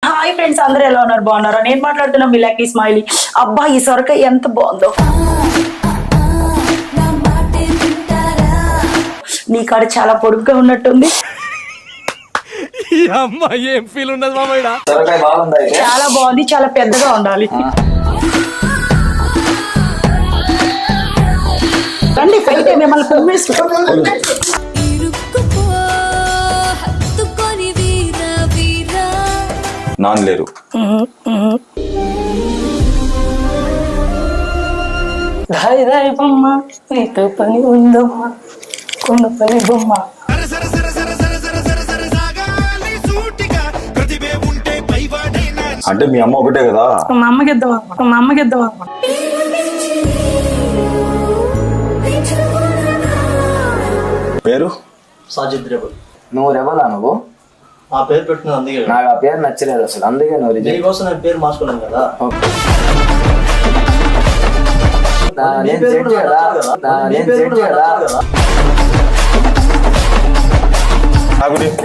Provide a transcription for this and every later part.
Hi friends, అందరూ ఎలా ఉన్నారు? బాగున్నారా? నేను మాట్లాడుతున్నా మీ లక్కీ స్మైలీ. అబ్బా, ఈ సొరకాయ ఎంత బాగుందో. నీ కాడ చాలా పొడుగ్గా ఉన్నట్టుంది. ఏం ఫీల్ ఉన్నది మామయ్య? చాలా బాగుంది, చాలా పెద్దగా ఉండాలి. రండి, ఫైట్ మిమ్మల్ని నాన్ లేరు. దాయి దాయి బొమ్మ, నీతో పని ఉందమ్మా, కొండ పని బొమ్మ. అంటే మీ అమ్మ ఒకటే కదా? మా అమ్మకి ఇద్దాం. పేరు సాజిద్ రెబల్. నువ్వు రెబలా? నువ్వు ఆ పేరు పెట్టినది అందుకే. నాకు ఆ పేరు నచ్చలేదు అసలు, అందుకే నువ్వు దీనికోసం నేను పేరు మార్చుకున్నాను కదా.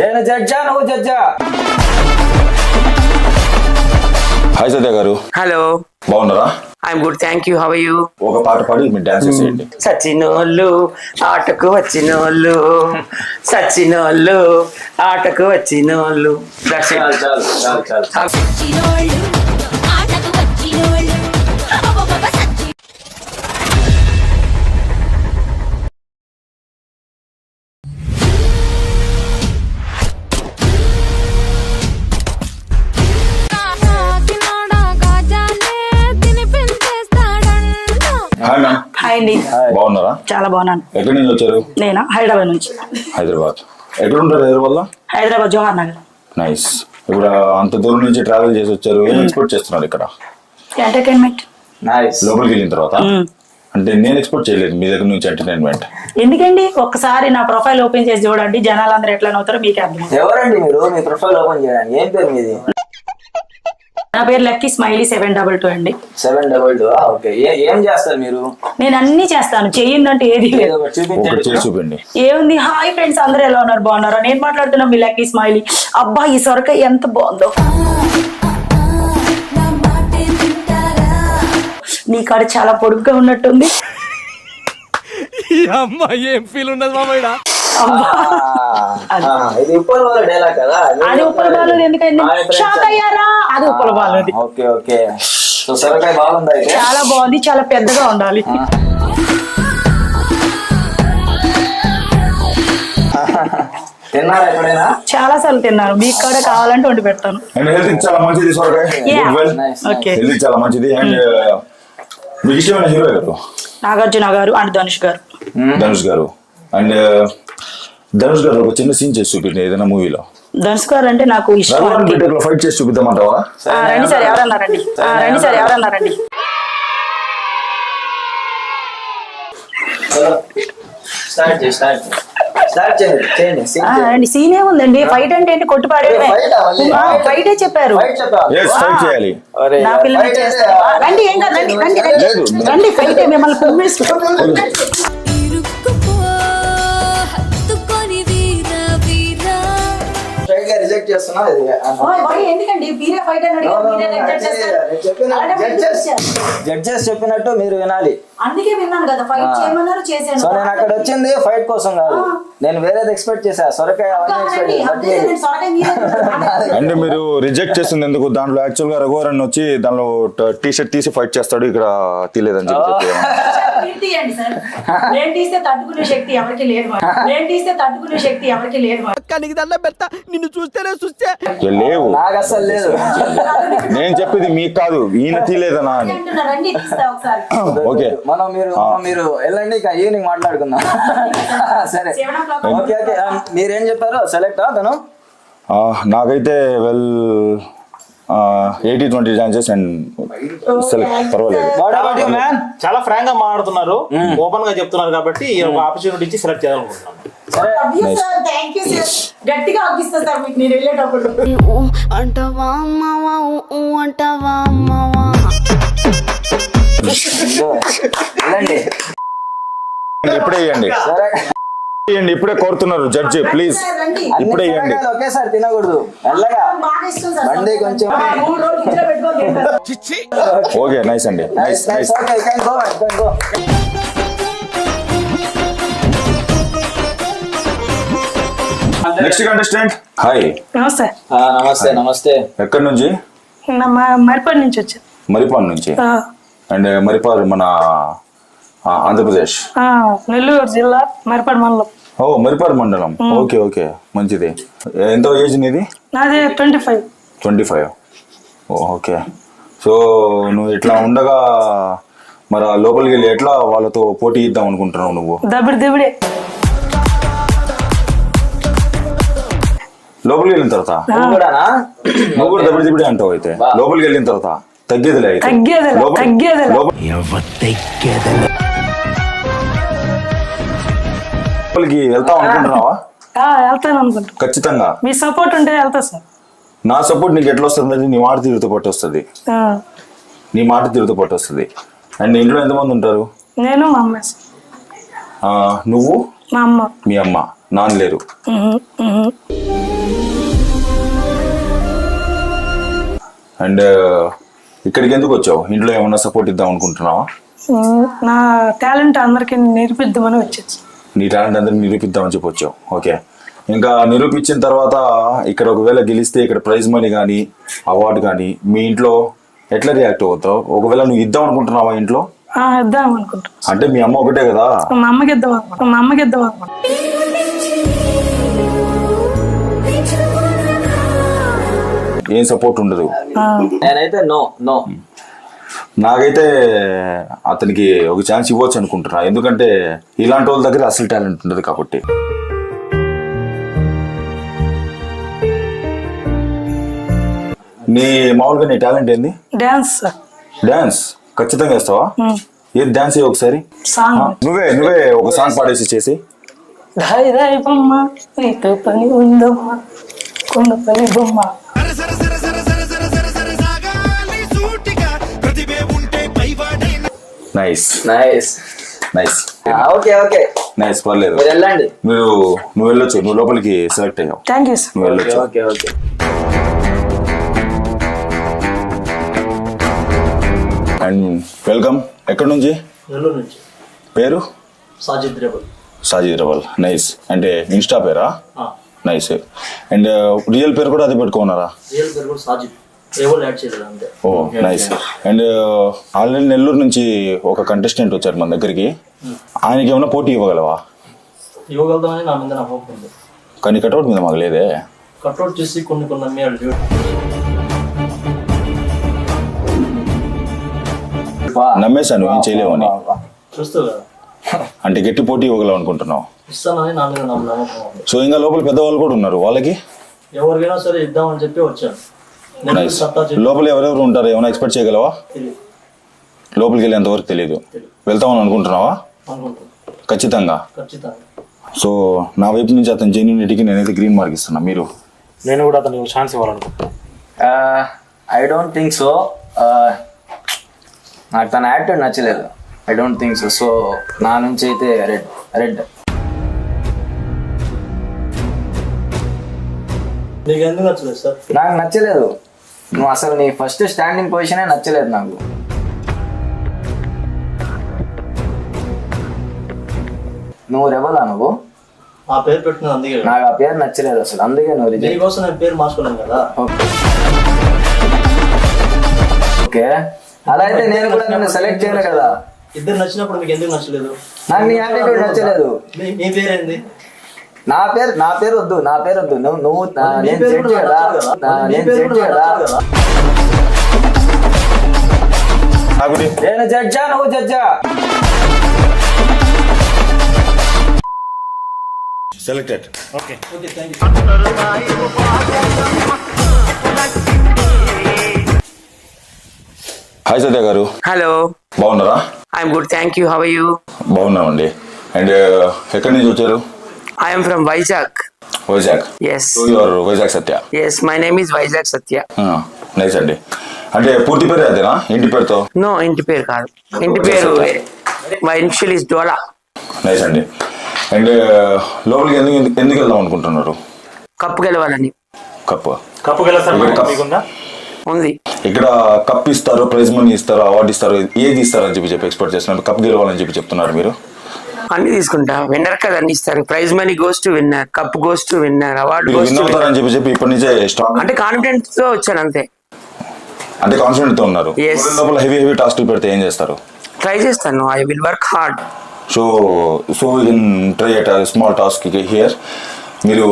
నేను జడ్జా, నువ్వు జడ్జా. హాయ్ సత్య గారు. హలో, బాగున్నారా? I'm good, thank you. How are you? ఒక పాట పాడి మీరు డాన్స్ చేసేయండి. సచ్చినోళ్ళు ఆటకు వచ్చినోళ్ళు, సచ్చినోళ్ళు ఆటకు వచ్చినోళ్ళు. Hi ma'am. హాయ్ అండి. బాగున్నారా? చాలా బాగున్నాను. ఎక్కడి నుంచి వచ్చారు? నేనా? హైదరాబాద్ నుంచి. హైదరాబాద్. ఎక్కడ ఉంటారు హైదరాబాద్ లో? హైదరాబాద్ జవహర్ నగర్. నైస్. ఇప్పుడు అంత దూరం నుంచి ట్రావెల్ చేసి వచ్చారు, ఏం ఎక్స్పోర్ట్ చేస్తున్నారు ఇక్కడ? ఎంటర్టైన్మెంట్. లోపలికి వెళ్ళిన తర్వాత అంటే నేను ఎక్స్పోర్ట్ చేయలేదు మీ దగ్గర నుంచి ఎంటర్టైన్మెంట్. ఎందుకండి, ఒక్కసారి నా ప్రొఫైల్ ఓపెన్ చేసి చూడండి, జనాలు అందరూ ఎట్లా నవ్వుతారో మీకే అర్థం. ఎవరండి మీరు? మీ ప్రొఫైల్ ఓపెన్ చేయడానికి ఏం పేరు మీది? నా పేరు లక్కీ స్మైలీ 722 అండి. 722. ఓకే. ఏం చేస్తారు మీరు? నేను అన్ని చేస్తాను, చెయ్యిందంటే ఏది లేదు. చూపించండి. ఏముంది? హాయ్ ఫ్రెండ్స్, అందరూ ఎలా ఉన్నారు? బాగున్నారా? నేను మాట్లాడుతున్నా మీ లక్కీ స్మైలీ. అబ్బా, ఈ సొరకాయ ఎంత బాగుందో. నీ కాడ చాలా పొడుగ్గా ఉన్నట్టుంది. ఏం ఫీల్ ఉన్నది మామయ్య? ఇది ఉప్పల్ వాళ్ళ డైలాగ్ కదా? అది ఉప్పల బాలు. ఎందుకండి షాక్ అయ్యారా? అది Uppala Balu. Okay okay. So సొరకాయ బాగుందా? చాలా బాగుంది, చాలా పెద్దగా ఉండాలి. తిన్నారా ఎప్పుడైనా? చాలా సార్లు తిన్నాను, మీకు కూడా కావాలంటే వండి పెడతాను. అండ్ హెల్త్ చాలా మంచిది సొరకాయ. ఓకే, హెల్త్ చాలా మంచిది. అండ్ మీకు ఇష్టమైన హీరో ఎవరు? నాగార్జున గారు అండ్ ధనుష్ గారు. ధనుష్ గారు. అండ్ ధనుష్ గారు ఒక చిన్న సీన్ చేసి చూపించండి ఏదైనా మూవీలో. ధనుష్ గారు అంటే నాకు ఇష్టం. ఫైట్ చేసి చూపిద్దామంటావా? రండి సార్, ఎవరన్నారండి? రండి. సీన్ ఏముందండి, ఫైట్ అంటే ఏంటి? కొట్టు పాడేమే. ఫైటే చెప్పారు. ఫైట్ చేయాలి. నా పిల్లలు చేస్తారా? రండి, ఏం కాదు, రండి ఫైటే మిమ్మల్ని రిజెక్ట్ చేస్తున్నా. ఎందుకండి జడ్జెస్ చెప్పినట్టు మీరు వినాలి. అందుకే విన్నాను కదా, ఫైట్ చేయమన్నారు, చేశాను. సో నేను అక్కడ వచ్చింది ఫైట్ కోసం కాదు, నేను వేరేది ఎక్స్పెక్ట్ చేశా. సొరకాయ అంటే మీరు రిజెక్ట్ చేసింది ఎందుకు? దాంట్లో యాక్చువల్ గా రఘువరన్ వచ్చి దానిలో టీ షర్ట్ తీసి ఫైట్ చేస్తాడు, ఇక్కడ తీలేదని చెప్పి. తట్టుకునే శక్తి ఎవరికి లేదు. నిన్ను చూస్తేనే చూస్తే లేవు. నాకు అసలు లేదు. నేను చెప్పేది మీకు కాదు, ఈయన తీలేదనా అని. ఓకే, మీరు వెళ్ళండి, ఇక ఈవినింగ్ మాట్లాడుకుందాం. సరే, ఓకే ఓకే. మీరేం చెప్పారు? సెలెక్ట్ తను? నాకైతే 80-20 ఛాన్సెస్ అండ్ సెలెక్ట్. పర్వాలేదు. చాలా ఫ్రాంక్ గా మాట్లాడుతున్నారు, ఓపెన్ గా చెప్తున్నారు కాబట్టి ఈ ఆపర్చునిటీ ఇచ్చి సెలెక్ట్ చేయాలనుకుంటున్నాను. గట్టిగా అగ్గిస్తా సార్ మీకు నేను వెళ్ళేటప్పుడు. అంటవా అమ్మవా, అంటవా అమ్మవా. వెళ్ళండి. ఎప్పుడే ఇవ్వండి. ఇవ్వండి, ఇప్పుడే కోరుతున్నారు జడ్జి, ప్లీజ్ ఇప్పుడే అన్ని ఇవ్వండి. సరకాలు ఒకేసారి తినకూడదు, మెల్లగా బాగా ఇష్టం సార్ బండి కొంచెం. 3 రోజులు ఇంట్లో పెట్టుకోవాలి. ఓకే, నైస్ అండి, nice nice. Okay, you can go, you can go. Next contestant. Hi, నమస్తే. నమస్తే నమస్తే. ఎక్కడి నుంచి? మరిపడి నుంచి వచ్చాను. మరిపాడు నుంచి. అండ్ మరిపాడు మన ఆంధ్రప్రదేశ్, నెల్లూరు జిల్లా మరిపడి మండలం. ఓ మరిపాడు మండలం. ఓకే ఓకే, మంచిది. ఎంత ఏజ్ నీది? నాది 25. 25. ఓకే. సో నువ్వు ఇట్లా ఉండగా మరి ఆ లోపలికి వెళ్ళి ఎట్లా వాళ్ళతో పోటీ ఇద్దాం అనుకుంటున్నావు నువ్వు? దబిడే లోపలికి వెళ్ళిన తర్వాత నువ్వు కూడానా? నువ్వు కూడా దబిడి అంటావు అయితే. లోపలికి వెళ్ళిన తర్వాత తగ్గేదిలే అయితే. తగ్గేదిలే. లోపలికి వెళ్తాం అనుకుంటున్నావా? వెళ్తాను అనుకుంటా. ఖచ్చితంగా మీ సపోర్ట్ ఉంటే వెళ్తా సార్. నా సపోర్ట్ నీకు ఎట్లా వస్తుంది అంటే నీ మాట తీరుతో పట్టు వస్తుంది. నీ మాట తీరుతో పట్టు వస్తుంది. అండ్ ఇంట్లో ఎంతమంది ఉంటారు? నేను మా అమ్మ సార్. నువ్వు, మా అమ్మ, మీ అమ్మ, నాన్న లేరు. అండ్ ఇక్కడికి ఎందుకు వచ్చావు? ఇంట్లో ఏమన్నా సపోర్ట్ ఇద్దాం అనుకుంటున్నావా? నా టాలెంట్ అందరికి నేర్పిద్దామని వచ్చేసి. నీ టాలెంట్ అందరికి నిరూపిద్దామని చెప్పి వచ్చావు. ఓకే. ఇంకా నిరూపించిన తర్వాత ఇక్కడ ఒకవేళ గెలిస్తే ఇక్కడ ప్రైజ్ మనీ కానీ అవార్డు కానీ మీ ఇంట్లో ఎట్లా రియాక్ట్ అవుతావు? ఒకవేళ నువ్వు ఇద్దాం అనుకుంటున్నావా ఇంట్లో? ఇద్దాం అనుకుంటా. అంటే మీ అమ్మ ఒకటే కదా? మా అమ్మకి ఇద్దాం అనుకుంటా. ఏం సపోర్ట్ ఉండదు. నేనైతే నో. నాకైతే అతనికి ఒక ఛాన్స్ ఇవ్వచ్చు అనుకుంటున్నా. ఎందుకంటే ఇలాంటి వాళ్ళ దగ్గర అసలు టాలెంట్ ఉండదు కాబట్టి. మామూలుగా నీ టాలెంట్ ఏంది? డాన్స్. డాన్స్ ఖచ్చితంగా వేస్తావా? ఏది డాన్స్ ఒకసారి? సాంగ్. నువ్వే ఒక సాంగ్ పాడేసి చేసి. దాయి దాయి బొమ్మ నీతో పని ఉందమ్మా కొండ పని బొమ్మ. Nice nice nice okay okay nice, పర్లేదు. మీరు వెళ్ళండి. నువ్వు వెళ్ళొచ్చు. నువ్వు లోపలికి సెలెక్ట్ అయ్యావు. Thank you sir. నువ్వు వెళ్ళొచ్చు. Okay okay. And welcome. ఎక్కడి నుంచి? నెల్లూరు నుంచి. పేరు? Sajid rebel. Sajid rebel. Nice. అంటే ఇన్స్టా పేరా? నైస్. అండ్ రియల్ పేరు కూడా అదే పెట్టుకున్నారా? రియల్ పేరు కూడా సాజిద్ రెబల్ యాడ్ చేయలేదు అంతే. ఓ నైస్. అండ్ ఆల్రెడీ నెల్లూరు నుంచి ఒక కంటెస్టెంట్ వచ్చారు మన దగ్గరికి. ఆయనకి ఏమైనా పోటీ ఇవ్వగలవా? ఇవ్వగలుగుతామని నా మీద నమ్మకం ఉంది. కానీ కట్అవుట్ మీద మాకు లేదే. కట్అవుట్ చేసి కొన్ని నమ్మేయాలి. నమ్మేశాను ఏం చేయలేవని. చూస్తావు కదా, అంటే గట్టి పోటీ ఇవ్వగలవు అనుకుంటున్నావు. ఇస్తానని నా మీద నమ్మకం ఉంది. సో ఇంకా లోపల పెద్దవాళ్ళు కూడా ఉన్నారు. వాళ్ళకి ఎవరికైనా సరే ఇద్దామని చెప్పి వచ్చాను. నైస్. లోపల ఎవరెవరు ఉంటారు? ఏమైనా ఎక్స్పెక్ట్ చేయగలవా? లోపలికి వెళ్ళేంత వరకు తెలియదు. వెళ్తామని అనుకుంటున్నావా? ఖచ్చితంగా. సో నా వైపు నుంచి అతని జెన్యూనిటీకి నేనైతే గ్రీన్ మార్క్ ఇస్తున్నా. మీరు? నేను కూడా అతనికి ఛాన్స్ ఇవ్వాలనుకుంటున్నాను. I don't think so. నాకు తన యాక్టివ్ నచ్చలేదు. I don't think so. So నా నుంచి అయితే రెడ్. నీకు ఎందుకు నచ్చలేదు సార్? నాకు నచ్చలేదు. నువ్వు అసలు నీ ఫస్ట్ స్టాండింగ్ పొజిషనే నచ్చలేదు నాకు. నువ్వు రెబలా? నువ్వు ఆ పేరు పెట్టుకుని అందుకే. నాకు ఆ పేరు నచ్చలేదు అసలు, అందుకే నువ్వు రిజెక్ట్. నీకోసం నేను పేరు మార్చుకున్నాను కదా. ఓకే, అలా అయితే నేను కూడా నిన్ను సెలెక్ట్ చేయను కదా. ఇద్దరు నచ్చినప్పుడు మీకు ఎందుకు నచ్చలేదు? నాకు నీ యాటిట్యూడ్ నచ్చలేదు. నీ పేరేంది? నా పేరు వద్దు. నువ్వు నేను జడ్జి కదా. నేను జడ్జా, నువ్వు జడ్జా. Selected. Okay thank you. Hi Satya గారు. హలో. బాగున్నారా? I'm good, thank you. How are you? బాగున్నామండి. అండ్ ఎక్కడి నుంచి వచ్చారు? I'm from Vizag. Vizag. Yes. Your Vizag Satya. Yes, my name is Vizag Satya. Nice అండి. అంటే పూర్తి పేరు అదేనా? ఇంటి పేరుతో? నో, ఇంటి పేరు కాదు. ఇంటి పేరు my initial is dola. Nice అండి. అండ్ లోపలికి ఎందుకు వెళ్దాం అనుకుంటున్నారు? కప్పు గెలవాలని కప్పు గెలుస్తారు మీకుందా? ఉంది. ఇక్కడ కప్ ఇస్తారు, ప్రైజ్ మనీ ఇస్తారు, అవార్డు ఇస్తారు, ఏది ఇస్తారు అని చెప్పి ఎక్స్పెక్ట్ చేస్తున్నారు. కప్ గెలవాలని చెప్పి చెప్తున్నారు మీరు. అన్ని తీసుకుంటా. విన్నర్ కదా అన్ని ఇస్తారు. Prize money goes to winner, cup goes to winner, award మీరు గోస్ విన్ టు అవుతారని చెప్పి ఇప్పటి నుంచే స్ట్రాంగ్ అంటే కాన్ఫిడెన్స్ తో వచ్చాను అంతే. అంటే కాన్ఫిడెంట్ తో ఉన్నారు. Yes. లోపల హెవీ టాస్క్లు పెడితే ఏం చేస్తారు? ట్రై చేస్తాను. I will work hard. So you can try at small task here. మీరు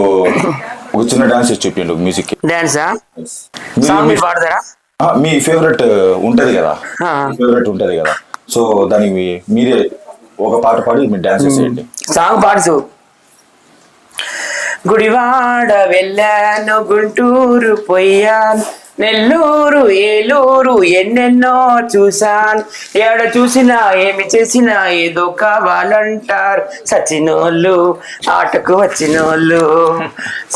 ఒక చిన్న డాన్స్ ఇచ్చి చూపించండి మ్యూజిక్ కి. డాన్సా? సాంగ్ మీరు పాడతారా? మీ ఫేవరెట్ ఉంటది కదా, సో దానికి మీరే ఒక పాట పాడి మీరు డాన్స్ చేసేయండి. సాంగ్ పాడుతూ. గుడివాడ వెళ్ళాను, గుంటూరు పోయాను, నెల్లూరు ఏలూరు ఎన్నెన్నో చూసాను, ఏడ చూసినా ఏమి చేసినా ఏదో కావాలంటారు, సచ్చినోళ్ళు ఆటకు వచ్చినోళ్ళు,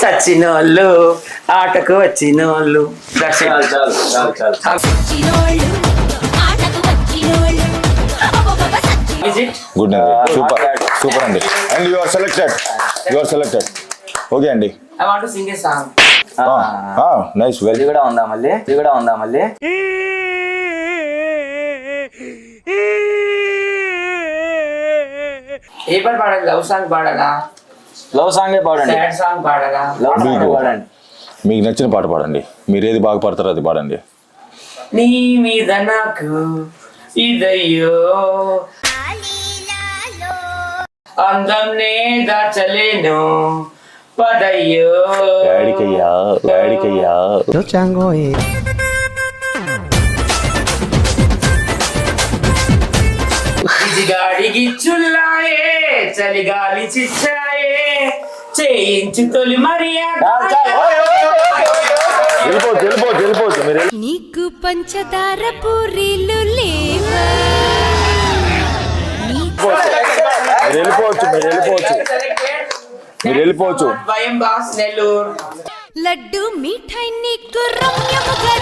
సచ్చినోళ్ళు ఆటకు వచ్చినోళ్ళు. గుడ్ అండి, సూపర్ అండి. And you are selected. Okay అండి. I want to sing a song. Nice, very ఇది కూడా ఉందా మళ్ళీ? ఏ పాట పాడాలి? లవ్ సాంగ్ పాడాలా? లవ్ సాంగే పాడండి. సాడ్ సాంగ్ పాడాలా? లవ్ సాంగ్ పాడండి. మీకు నచ్చిన పాట పాడండి. మీరు ఏది బాగా పాడతారో అది పాడండి. నీ మీద నాకు ఇదయ్యో అందం నే దాచలేను పదయ్యో. డాడికయ్యా గాడి గిచ్చుల్లాయే చలిగాలి చిచ్చాయే చేయించు తొలి మర్యాద. వెళ్ళిపోవచ్చు మీరు. నీకు పంచదార పూరీలు లేవా? మీరు వెళ్ళిపోవచ్చు. భయం బాస్ నెల్లూరు. లడ్డు మిఠాయి నీకు రమ్యముగా